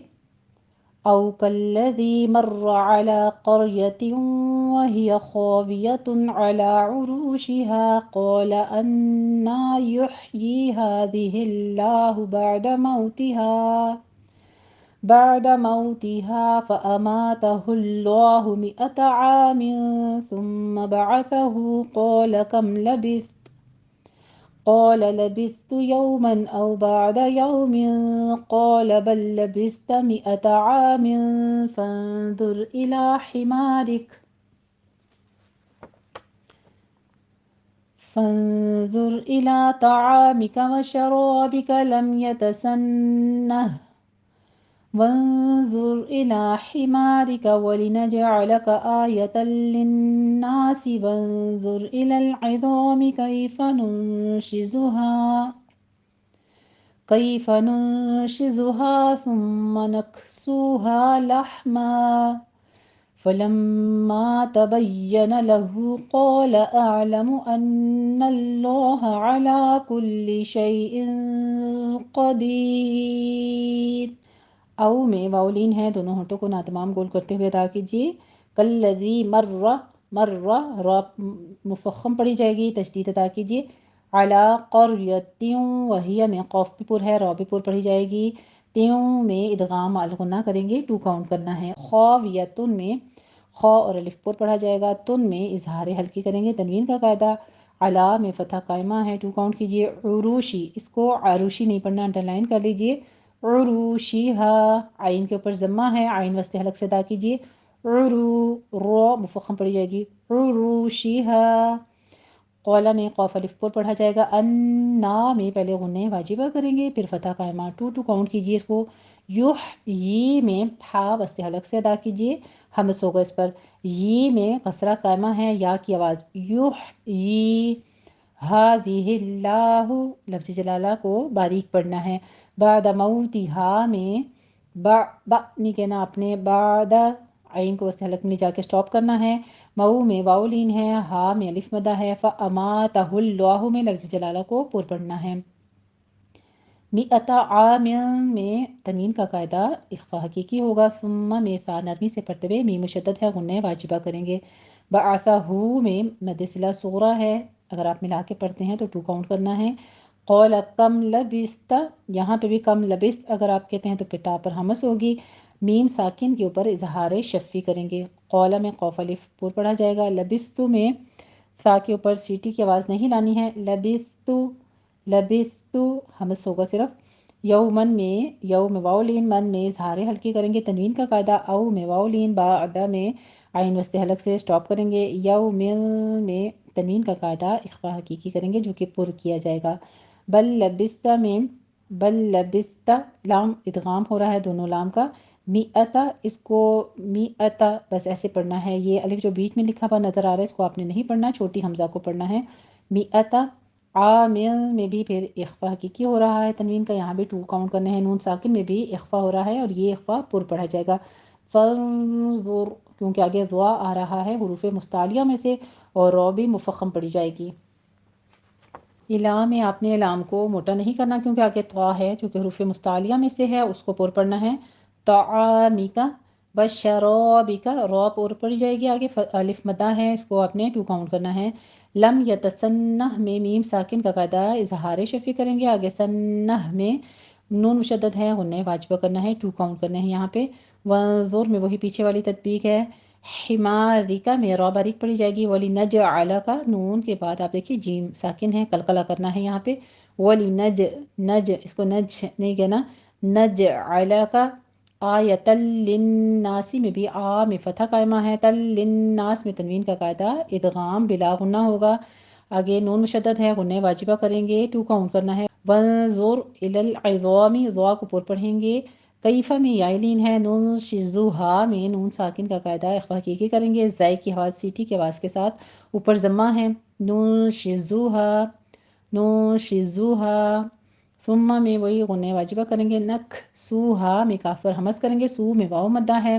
او کالذی مر علی قریۃ وہی خاویۃ علی عروشها قال انا یحیی ہذہ اللہ بعد موتها فأماته الله 100 عام ثم بعثه قال كم لبثت؟ قال لبثت يوما أو بعد يوم قال بل لبثت 100 عام فانظر إلى طعامك وشرابك لم يتسنه وانظر إلى حمارك ولنجعلك آية للناس وانظر إلى العظام كيف ننشزها ثم نكسوها لحما فلما تبين له قال أعلم أن الله على كل شيء قدير۔ او میں واؤلین ہے، دونوں ہونٹوں کو ناتمام گول کرتے ہوئے ادا کیجیے۔ کالذی مر را مفخم پڑھی جائے گی، تشدید ادا کیجیے۔ علی قریۃ وہی میں قوف بھی پر ہے، را بھی پر پڑھی جائے گی، تیوں میں ادغام الغنہ کریں گے، 2 کاؤنٹ کرنا ہے۔ خاویتن میں خا اور الف پر پڑھا جائے گا، تن میں اظہار ہلکی کریں گے، تنوین کا قاعدہ۔ علی میں فتح قائمہ ہے، 2 کاؤنٹ کیجیے۔ عروشی، اس کو عروشی نہیں پڑھنا، انڈر لائن کر لیجیے۔ عروشیہا، عین کے اوپر ضمہ ہے، عین وسط حلق سے ادا کیجیے۔ را مفخم پڑھی جائے گی، عروشیہا۔ قولا میں قوف الف پر پڑھا جائے گا، انا میں پہلے غنہ واجبہ کریں گے، پھر فتح قائمہ، 2 کاؤنٹ کیجیے اس کو۔ یحیی میں ہا وسط حلق سے ادا کیجیے، ہمس ہوگا اس پر۔ یہ میں قصرہ قائمہ ہے، یا کی آواز، یحیی ہذہ اللہ، لفظ جلالہ کو باریک پڑھنا ہے۔ بعد موتها میں با نہیں کہنا اپنے، بعد عین کو وسط حلق میں جا کے سٹاپ کرنا ہے۔ مئو میں واؤلین ہے، ہا میں الف مدہ ہے، فاماتہ اللہ میں لفظ جلالہ کو پر پڑھنا ہے۔ 100 عام میں تنوین کا قاعدہ اخفا حقیقی ہوگا، ثم میں فا نرمی سے پڑھتے ہوئے میم مشدد ہے، غنہ واجبہ کریں گے۔ بعثہ میں مد صلہ صغرا ہے، اگر آپ ملا کے پڑھتے ہیں تو 2 کاؤنٹ کرنا ہے۔ قول کم لبثت، یہاں پہ بھی کم لبثت اگر آپ کہتے ہیں تو پتا پر ہمس ہوگی، میم ساکن کے اوپر اظہار شفی کریں گے۔ قول میں قوف الف پر پڑھا جائے گا، لبثت میں سا کے اوپر سیٹی کی آواز نہیں لانی ہے، لبثت ہمس ہوگا صرف۔ یومن میں یو میں واؤلین، من میں اظہار ہلکی کریں گے، تنوین کا قاعدہ۔ او میں واؤلین، با ادا میں عین وسط حلق سے سٹاپ کریں گے۔ یومن میں تنوین کا قاعدہ اخفا حقیقی کریں گے جو کہ پر کیا جائے گا۔ بل لبثت میں بل لبثت لام ادغام ہو رہا ہے دونوں لام کا، میتا اس کو میتا بس ایسے پڑھنا ہے، یہ الف جو بیچ میں لکھا ہوا نظر آ رہا ہے اس کو آپ نے نہیں پڑھنا، چھوٹی حمزہ کو پڑھنا ہے۔ میتا عامل میں بھی پھر اخفا حقیقی ہو رہا ہے تنوین کا، یہاں بھی 2 کاؤنٹ کرنے ہیں، نون ساکن میں بھی اخفا ہو رہا ہے اور یہ اخفا پر پڑھا جائے گا۔ فانظر کیونکہ آگے ضوا آ رہا ہے حروف مستعلیہ میں سے، اور رو بھی مفخم پڑھی جائے گی۔ الا میں آپ نے لام کو موٹا نہیں کرنا کیونکہ آگے طا ہے جو کہ حروف مستعلیہ میں سے ہے، اس کو پر پڑھنا ہے۔ طعامکا بشرابکا، را پر پڑی جائے گی، آگے الف مدہ ہے، اس کو آپ نے 2 کاؤنٹ کرنا ہے۔ لم یتسنہ میں میم ساکن کا قاعدہ اظہار شفی کریں گے، آگے سنہ میں نون مشدد ہے، غنہ واجبہ کرنا ہے، 2 کاؤنٹ کرنے ہیں یہاں پہ۔ وانظر میں وہی پیچھے والی تطبیق ہے۔ حمارکا میں را باریک پڑی جائے گی، ولی کا نون کے بعد آپ دیکھیے جیم ساکن ہے، قلقلہ کرنا ہے یہاں پہ۔ ولی نج اس کو نج نہیں کہنا، کا آیت للناس میں بھی آ میں فتح قائمہ ہے، تل للناس میں تنوین کا قاعدہ ادغام بلا غنہ ہوگا، آگے نون مشدد ہے، غنہ واجبہ کریں گے، 2 کاؤنٹ کرنا ہے۔ وانظر الی العظام، ضا کو پر پڑھیں گے، کیفہ میں یائلین ہے، نون شزوہا میں نون ساکن کا قاعدہ اخفا حقیقی کریں گے، زائی کی آواز سیٹی کی آواز کے ساتھ اوپر ضمہ ہے، نون شزوہا نون شزوہا۔ ثم میں وہی غنہ واجبہ کریں گے، نک سوہا میں کاف پر ہمس کریں گے، سو میں واو مدہ ہے،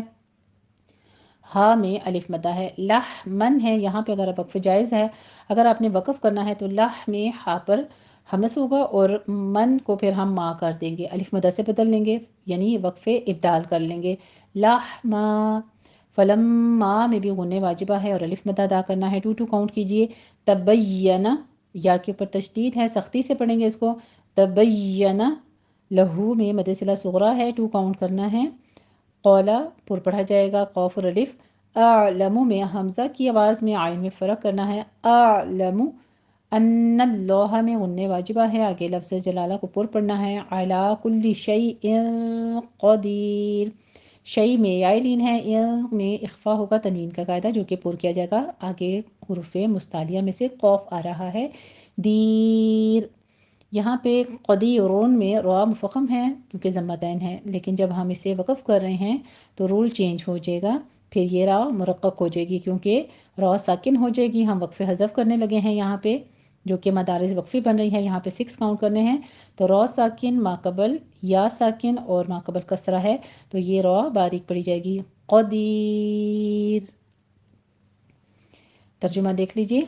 ہا میں الف مدہ ہے۔ لحمن ہے، یہاں پہ اگر وقف جائز ہے، اگر آپ نے وقف کرنا ہے تو لح میں ہا پر ہمس ہوگا اور من کو پھر ہم ما کر دیں گے، الف مدہ سے بدل لیں گے، یعنی وقف ابدال کر لیں گے۔ لحما فلما میں بھی غنہ واجبہ ہے اور الف مدہ ادا کرنا ہے، 2 کاؤنٹ کیجئے۔ تبینہ یا کے اوپر تشدید ہے، سختی سے پڑھیں گے اس کو، تبینہ۔ لہو میں مد صلہ صغریٰ ہے، 2 کاؤنٹ کرنا ہے، قولا پر پڑھا جائے گا، قوف اور الف۔ اعلم میں حمزہ کی آواز میں عین میں فرق کرنا ہے، اعلم ان اللہ میں غنہ واجبہ ہے، آگے لفظ جلالہ کو پر پڑھنا ہے، علی کل شیء قدیر، شیء میں یائلین ہے، میں اخفا ہوگا تنوین کا قاعدہ جو کہ پر کیا جائے گا، آگے حروف مستعلیہ میں سے قوف آ رہا ہے، دیر۔ یہاں پہ قدیرون میں را مفخم ہے کیونکہ ضمتین ہے، لیکن جب ہم اسے وقف کر رہے ہیں تو رول چینج ہو جائے گا، پھر یہ را مرقق ہو جائے گی کیونکہ را ساکن ہو جائے گی، ہم وقف حذف کرنے لگے ہیں یہاں پہ، جو کہ مدارس وقفی بن رہی ہے، یہاں پہ 6 کاؤنٹ کرنے ہیں، تو را ساکن ماقبل یا ساکن اور ماقبل کسرہ ہے تو یہ را باریک پڑی جائے گی، قدیر۔ ترجمہ دیکھ لیجئے۔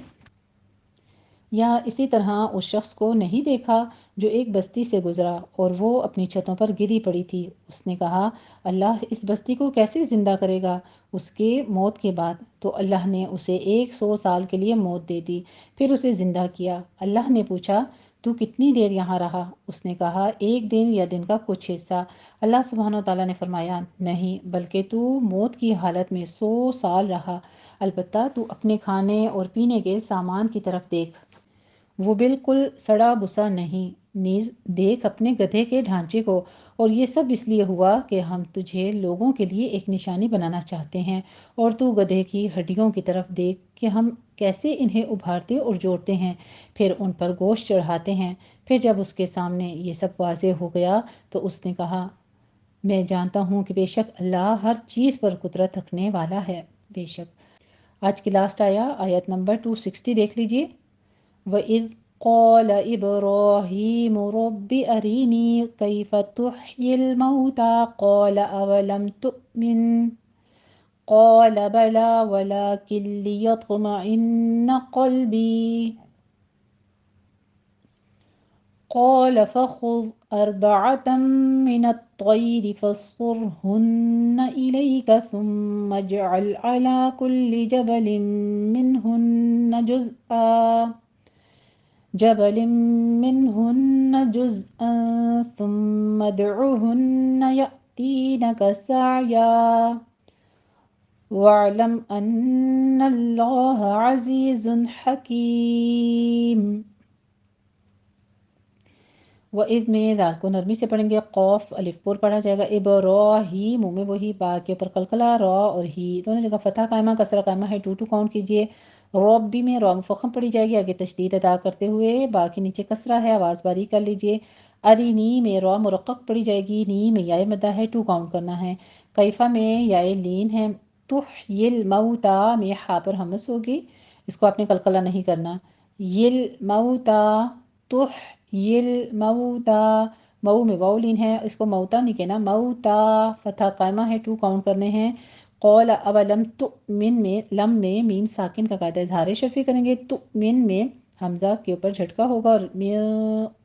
یا اسی طرح اس شخص کو نہیں دیکھا جو ایک بستی سے گزرا اور وہ اپنی چھتوں پر گری پڑی تھی، اس نے کہا اللہ اس بستی کو کیسے زندہ کرے گا اس کے موت کے بعد، تو اللہ نے اسے 100 سال کے لیے موت دے دی، پھر اسے زندہ کیا۔ اللہ نے پوچھا تو کتنی دیر یہاں رہا؟ اس نے کہا 1 دن یا دن کا کچھ حصہ۔ اللہ سبحانہ وتعالیٰ نے فرمایا نہیں بلکہ تو موت کی حالت میں 100 سال رہا، البتہ تو اپنے کھانے اور پینے کے سامان کی طرف دیکھ، وہ بالکل سڑا بسا نہیں، نیز دیکھ اپنے گدھے کے ڈھانچے کو، اور یہ سب اس لیے ہوا کہ ہم تجھے لوگوں کے لیے ایک نشانی بنانا چاہتے ہیں، اور تو گدھے کی ہڈیوں کی طرف دیکھ کہ ہم کیسے انہیں ابھارتے اور جوڑتے ہیں، پھر ان پر گوشت چڑھاتے ہیں۔ پھر جب اس کے سامنے یہ سب واضح ہو گیا تو اس نے کہا میں جانتا ہوں کہ بے شک اللہ ہر چیز پر قدرت رکھنے والا ہے، بے شک۔ آج کی لاسٹ آیت نمبر 260 دیکھ لیجئے۔ وَإِذْ قَالَ إِبْرَاهِيمُ رَبِّ أَرِنِي كَيْفَ تُحْيِي الْمَوْتَى قَالَ أَوَلَمْ تُؤْمِنْ قَالَ بَلَى وَلَكِنْ لِيَطْمَئِنَّ قَلْبِي قال فخذ 4 من الطير فاصرهن إليك ثم اجعل على كل جبل منهن جزءا ثم ادعهن يأتينك سعيا واعلم أن الله عزيز حكيم۔ وَإِذْ میں دال کو نرمی سے پڑھیں گے، قوف الف پر پڑھا جائے گا، ابراہیم منہ میں وہی، با کے اوپر قلقلہ، را اور ہی دونوں جگہ فتح قائمہ کسرہ قائمہ ہے، 2 کاؤنٹ کیجئے۔ ربی میں را مفخم پڑھی جائے گی، آگے تشدید ادا کرتے ہوئے، با کے نیچے کسرہ ہے، آواز باریک کر لیجئے۔ ارینی میں را مرقق پڑھی جائے گی، نی میں یائے مدہ ہے، 2 کاؤنٹ کرنا ہے۔ کیفہ میں یائے لین ہے، تحیی الموتا میں ہا پر ہمس ہوگی، اس کو آپ نے قلقلہ نہیں کرنا، یل موتا تحیی الموتا، مئو میں واو لین ہے، اس کو موتا نہیں کہنا، موتا، فتح قائمہ ہے، 2 کاؤنٹ کرنے ہیں۔ قول اولم تؤمن میں لم میں میم ساکن کا قاعدہ اظہار شفی کریں گے، تؤمن میں حمزہ کے اوپر جھٹکا ہوگا اور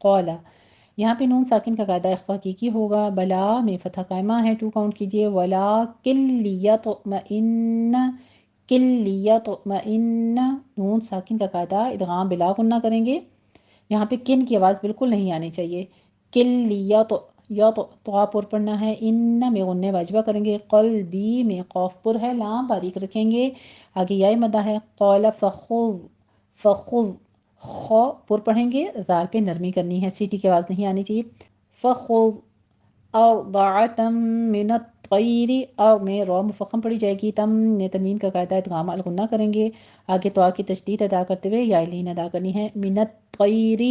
قولا یہاں پہ نون ساکن کا قاعدہ اخفا کی ہوگا. بلا میں فتح قائمہ ہے 2 کاؤنٹ کیجئے. ولاکن لیطمئن کل لیطمئن نون ساکن کا قاعدہ ادغام بلا غنہ کریں گے. یہاں پہ کن کی آواز بالکل نہیں آنی چاہیے. کل یا تو پر پڑھنا ہے. ان میں غنہ واجبہ کریں گے. قلبی میں قاف پر ہے لام باریک رکھیں گے. آگے یا مدہ ہے. قال فخذ خو پر پڑھیں گے. زال پہ نرمی کرنی ہے. سیٹی کی آواز نہیں آنی چاہیے. فخذ اربعۃ من الطیر او میں رو مفخم پڑھی جائے گی. تم نے تنوین کا قاعدہ ادغام الغنہ کریں گے. آگے تو کی تشدید ادا کرتے ہوئے یا لین ادا کرنی ہے. من الطیر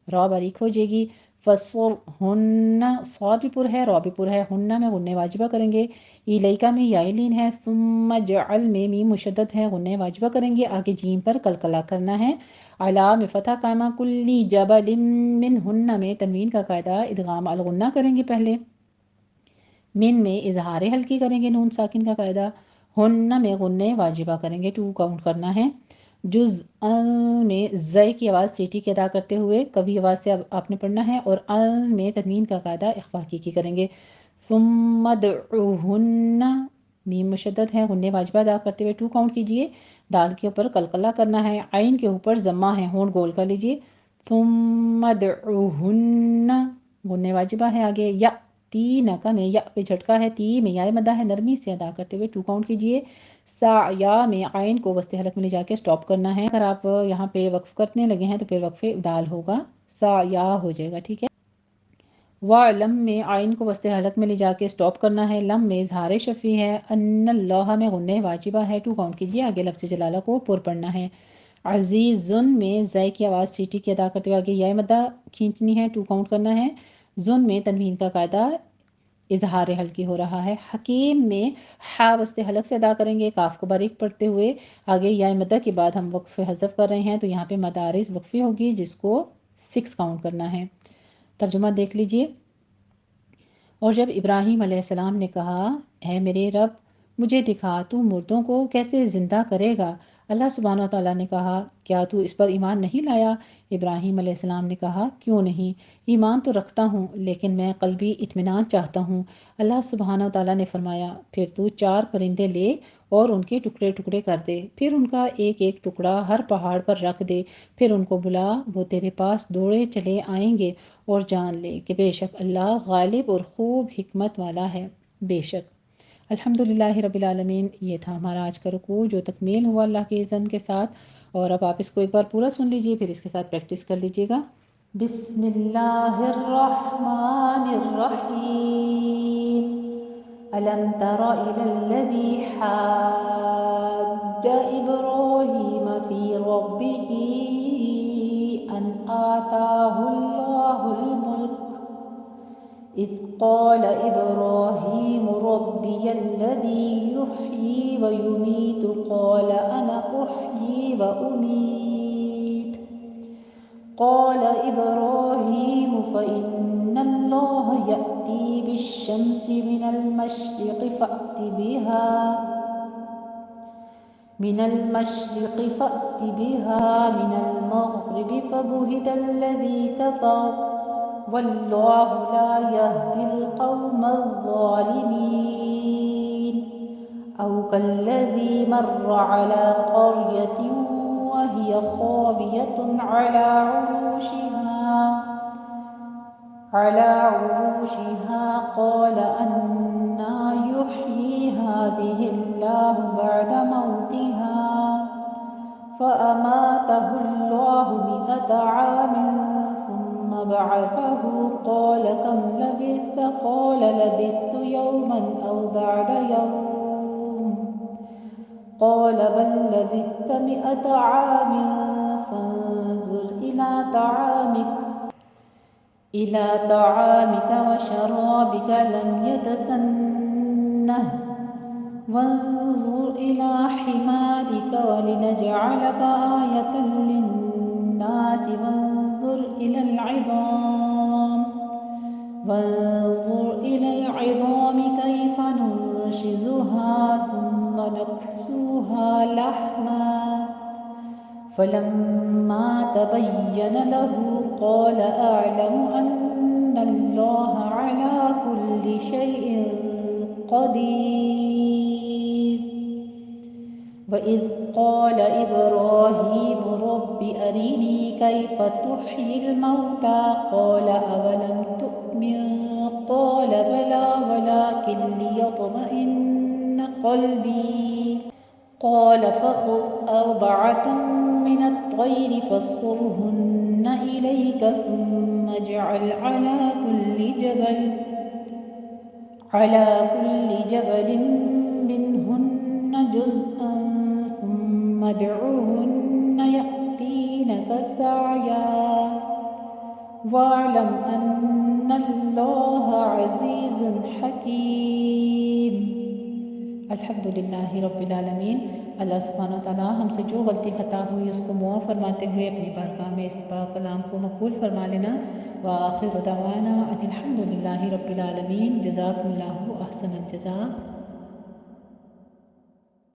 رو باریک ہو جائے گی. فصرہن صاد بھی پر ہے رو بھی پر ہے. ہن میں غنہ واجبہ کریں گے. الیکا میں یا لین ہے. ثم جعل میں میم مشدد ہے غنہ واجبہ کریں گے. آگے جیم پر قلقلہ کرنا ہے. علا میں فتح قائمہ. کلی جبل منہن میں تنوین کا قاعدہ ادغام الغنہ کریں گے. پہلے من میں اظہار ہلکی کریں گے نون ساکن کا قاعدہ. ہن میں غنہ واجبہ کریں گے. 2 کاؤنٹ کرنا ہے. جز میں زئی کی آواز سیٹی کے ادا کرتے ہوئے کبھی آواز سے آپ نے پڑھنا ہے. اور میں تنوین کا قاعدہ اخفا کی کریں گے. ثم ادعوہن میم مشدد ہے غنہ واجبہ ادا کرتے ہوئے 2 کاؤنٹ کیجئے. دال کے اوپر قلقلہ کرنا ہے. عین کے اوپر ضمہ ہے ہونٹ گول کر لیجئے. ثم ادعوہن غنہ واجبہ ہے. آگے یا تین کا میں یا پہ جھٹکا ہے. تی میں یا مدہ ہے نرمی سے ادا کرتے ہوئے 2 کاؤنٹ کیجئے. سا یا میں عین کو وسط حلق میں لے جا کے سٹاپ کرنا ہے. اگر آپ یہاں پہ وقف کرنے لگے ہیں تو پھر وقفے دال ہوگا. سا یا ہو جائے گا. ٹھیک ہے. وَلَم میں عین کو وسط حلق میں لے جا کے سٹاپ کرنا ہے. لم میں اظہار شفی ہے. ان اللہ میں غنہ واجبہ ہے. 2 کاؤنٹ کیجئے. آگے لفظ جلالہ کو پر پڑھنا ہے. عزیزن میں زے کی آواز سیٹی کی ادا کرتے ہوئے آگے یا مدہ کھینچنی ہے. 2 کاؤنٹ کرنا ہے. زن میں تنوین کا قاعدہ اظہار ہلکی ہو رہا ہے. حکیم میں ہا وسط حلق سے ادا کریں گے کاف کو باریک پڑھتے ہوئے. آگے یا مدہ کے بعد ہم وقف حذف کر رہے ہیں تو یہاں پہ مدارس وقفی ہوگی جس کو 6 کاؤنٹ کرنا ہے. ترجمہ دیکھ لیجئے. اور جب ابراہیم علیہ السلام نے کہا اے میرے رب مجھے دکھا تو مردوں کو کیسے زندہ کرے گا. اللہ سبحانہ وتعالیٰ نے کہا کیا تو اس پر ایمان نہیں لایا. ابراہیم علیہ السلام نے کہا کیوں نہیں. ایمان تو رکھتا ہوں لیکن میں قلبی اطمینان چاہتا ہوں. اللہ سبحانہ وتعالیٰ نے فرمایا پھر تو 4 پرندے لے اور ان کے ٹکڑے ٹکڑے کر دے. پھر ان کا ایک ایک ٹکڑا ہر پہاڑ پر رکھ دے. پھر ان کو بلا وہ تیرے پاس دوڑے چلے آئیں گے. اور جان لے کہ بے شک اللہ غالب اور خوب حکمت والا ہے. بے شک. الحمدللہ رب العالمین. یہ تھا ہمارا آج کا رکوع جو تکمیل ہوا اللہ کے اذن کے ساتھ. اور اب آپ اس کو ایک بار پورا سن لیجئے پھر اس کے ساتھ پریکٹس کر لیجئے گا. بسم اللہ الرحمن الرحیم. ألم تر إلى الذي حاج إبراهيم في ربه أن آتاه الله الملك إذ قال إبراهيم ربي الذي يحيي ويميت قال أنا أحيي وأميت قال إبراهيم فإن الله يأتي بالشمس من المشرق فأت بها من المغرب فبهت الذي كفر والله لا يهدي القوم الظالمين. أو كالذي مر على قرية وهي خاوية على عروشها قال أنى يحيي هذه الله بعد موتها فأماته الله 100 عام ثم بعثه قال كم لبثت قال لبثت يوما أو بعد يوم قال بل لبثت 100 عام فانظر إلى طعامك وشرابك لم يتسنه وانظر إلى حمارك ولنجعلك آية للناس وانظر إلى العظام كيف ننشزها ثم نكسوها لحما فلما فلما تبين له قال أعلم أن الله على كل شيء قدير وإذ قال إبراهيم رب أرني كيف تحيي الموتى قال أولم تؤمن قال بلى ولكن ليطمئن قلبي قال فخذ أربعة من الطير فاصرهن إليك ثم اجعل على كل جبل منهن جزءا ثم ادعوهن يأتينك سعيا واعلم أن الله عزيز حكيم۔ الحمدللہ رب العالمین۔ اللہ سبحانہ وتعالی ہم سے جو غلطی خطا ہوئی اس کو معاف فرماتے ہوئے اپنی بارگاہ میں اس پاک کلام کو مقبول فرما لینا۔ وآخر دعوانا ان الحمدللہ رب العالمین۔ جزاکم اللہ احسن الجزاء۔